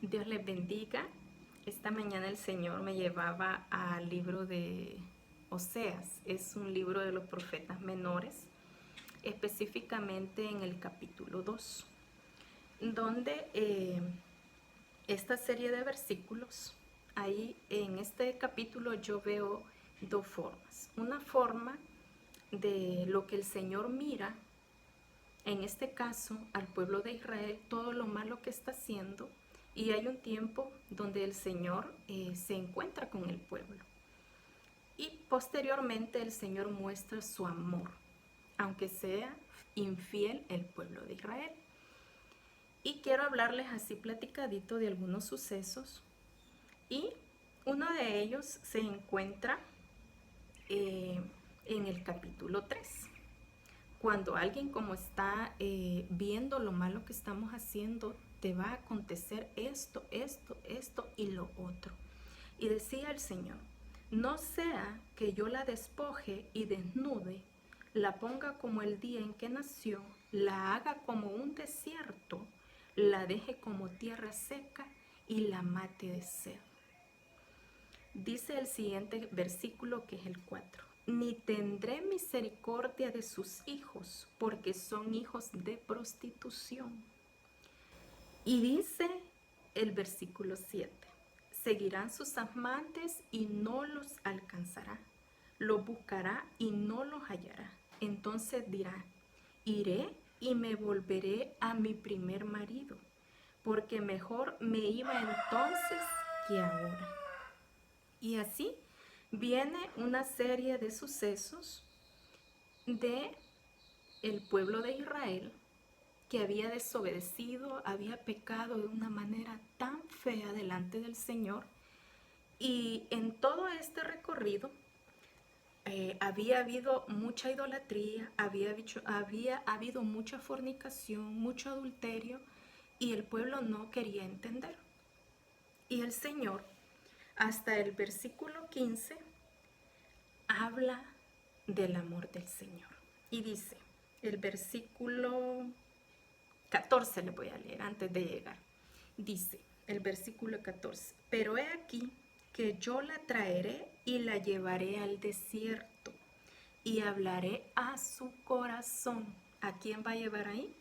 Dios les bendiga. Esta mañana el Señor me llevaba al libro de Oseas. Es un libro de los profetas menores, específicamente en el capítulo 2, donde esta serie de versículos, ahí en este capítulo yo veo dos formas. Una forma de lo que el Señor mira, en este caso al pueblo de Israel, todo lo malo que está haciendo, y hay un tiempo donde el Señor se encuentra con el pueblo. Y posteriormente el Señor muestra su amor, aunque sea infiel el pueblo de Israel. Y quiero hablarles así platicadito de algunos sucesos. Y uno de ellos se encuentra eh, en el capítulo 3. Cuando alguien como está viendo lo malo que estamos haciendo, te va a acontecer esto, esto, esto y lo otro. Y decía el Señor, no sea que yo la despoje y desnude, la ponga como el día en que nació, la haga como un desierto, la deje como tierra seca y la mate de sed. Dice el siguiente versículo, que es el 4. Ni tendré misericordia de sus hijos, porque son hijos de prostitución. Y dice el versículo 7. Seguirán sus amantes y no los alcanzará. Los buscará y no los hallará. Entonces dirá, iré y me volveré a mi primer marido, porque mejor me iba entonces que ahora. Y así viene una serie de sucesos de el pueblo de Israel, que había desobedecido, había pecado de una manera tan fea delante del Señor. Y en todo este recorrido había habido mucha idolatría, había habido mucha fornicación, mucho adulterio, y el pueblo no quería entender. Y el Señor, hasta el versículo 15, habla del amor del Señor. Y dice, el versículo 14 le voy a leer antes de llegar. Dice el versículo 14, pero he aquí que yo la traeré y la llevaré al desierto y hablaré a su corazón. ¿A quién va a llevar ahí?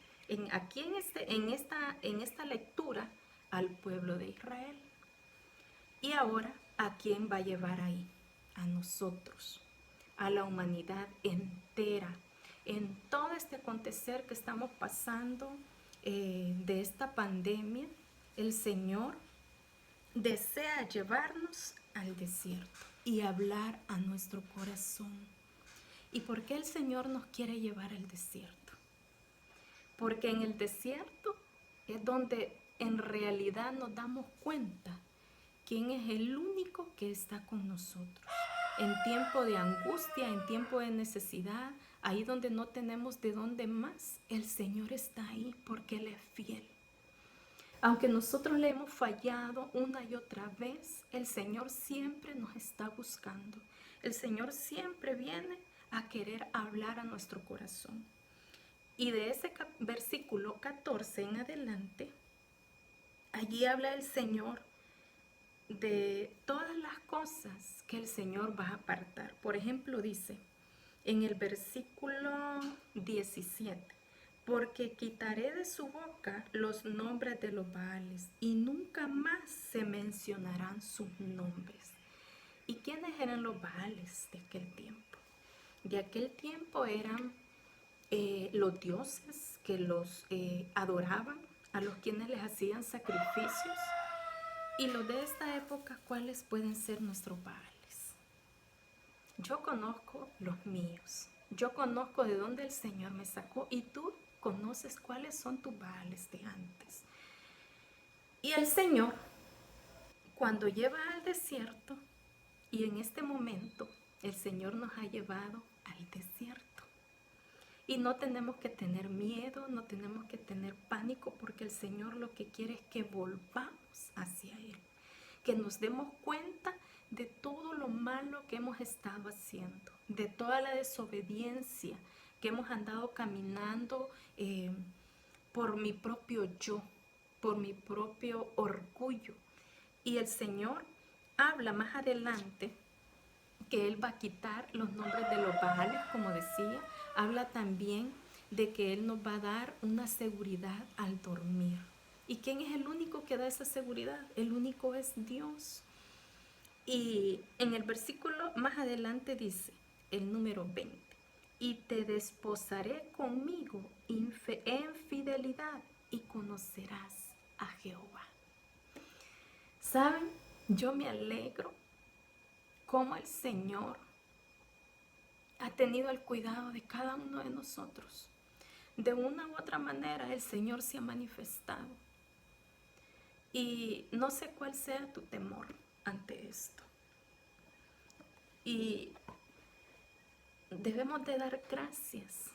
Aquí en esta lectura, al pueblo de Israel. Y ahora, ¿a quién va a llevar ahí? A nosotros, a la humanidad entera. En todo este acontecer que estamos pasando de esta pandemia, el Señor desea llevarnos al desierto y hablar a nuestro corazón. ¿Y por qué el Señor nos quiere llevar al desierto? Porque en el desierto es donde en realidad nos damos cuenta quién es el único que está con nosotros. En tiempo de angustia, en tiempo de necesidad, ahí donde no tenemos de dónde más, el Señor está ahí porque Él es fiel. Aunque nosotros le hemos fallado una y otra vez, el Señor siempre nos está buscando. El Señor siempre viene a querer hablar a nuestro corazón. Y de ese versículo 14 en adelante, allí habla el Señor de todas las cosas que el Señor va a apartar. Por ejemplo, dice en el versículo 17, porque quitaré de su boca los nombres de los Baales y nunca más se mencionarán sus nombres. ¿Y quiénes eran los Baales de aquel tiempo? De aquel tiempo eran los dioses que los adoraban, a los quienes les hacían sacrificios. Y los de esta época, ¿cuáles pueden ser nuestros Baales? Yo conozco los míos. Yo conozco de dónde el Señor me sacó y tú conoces cuáles son tus Baales de antes. Y el Señor, cuando lleva al desierto, y en este momento el Señor nos ha llevado al desierto. Y no tenemos que tener miedo, no tenemos que tener pánico, porque el Señor lo que quiere es que volvamos hacia Él, que nos demos cuenta de todo lo malo que hemos estado haciendo, de toda la desobediencia que hemos andado caminando por mi propio yo, por mi propio orgullo. Y el Señor habla más adelante que Él va a quitar los nombres de los Baales, como decía. Habla también de que Él nos va a dar una seguridad al dormir. ¿Y quién es el único que da esa seguridad? El único es Dios. Y en el versículo más adelante dice, el número 20, y te desposaré conmigo en fidelidad y conocerás a Jehová. ¿Saben? Yo me alegro cómo el Señor ha tenido el cuidado de cada uno de nosotros. De una u otra manera el Señor se ha manifestado. Y no sé cuál sea tu temor ante esto. Y debemos de dar gracias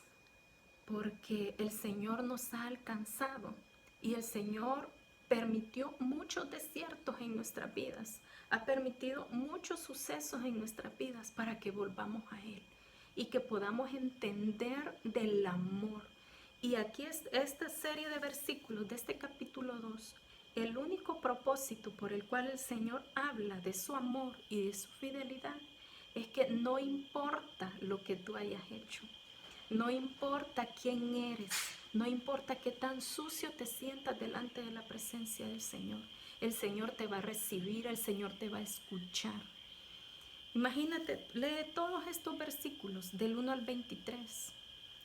porque el Señor nos ha alcanzado y el Señor permitió muchos desiertos en nuestras vidas, ha permitido muchos sucesos en nuestras vidas para que volvamos a Él y que podamos entender del amor. Y aquí es esta serie de versículos de este capítulo 2, el único propósito por el cual el Señor habla de su amor y de su fidelidad es que no importa lo que tú hayas hecho, no importa quién eres, no importa qué tan sucio te sientas delante de la presencia del Señor. El Señor te va a recibir, el Señor te va a escuchar. Imagínate, lee todos estos versículos del 1 al 23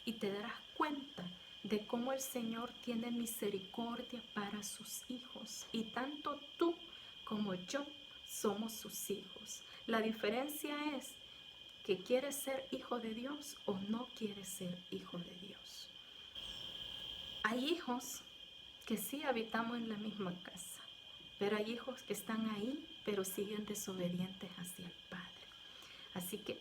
y te darás cuenta de cómo el Señor tiene misericordia para sus hijos. Y tanto tú como yo somos sus hijos. La diferencia es que quieres ser hijo de Dios o no quieres ser hijo de Dios. Hay hijos que sí habitamos en la misma casa, pero hay hijos que están ahí, pero siguen desobedientes hacia el Padre. Así que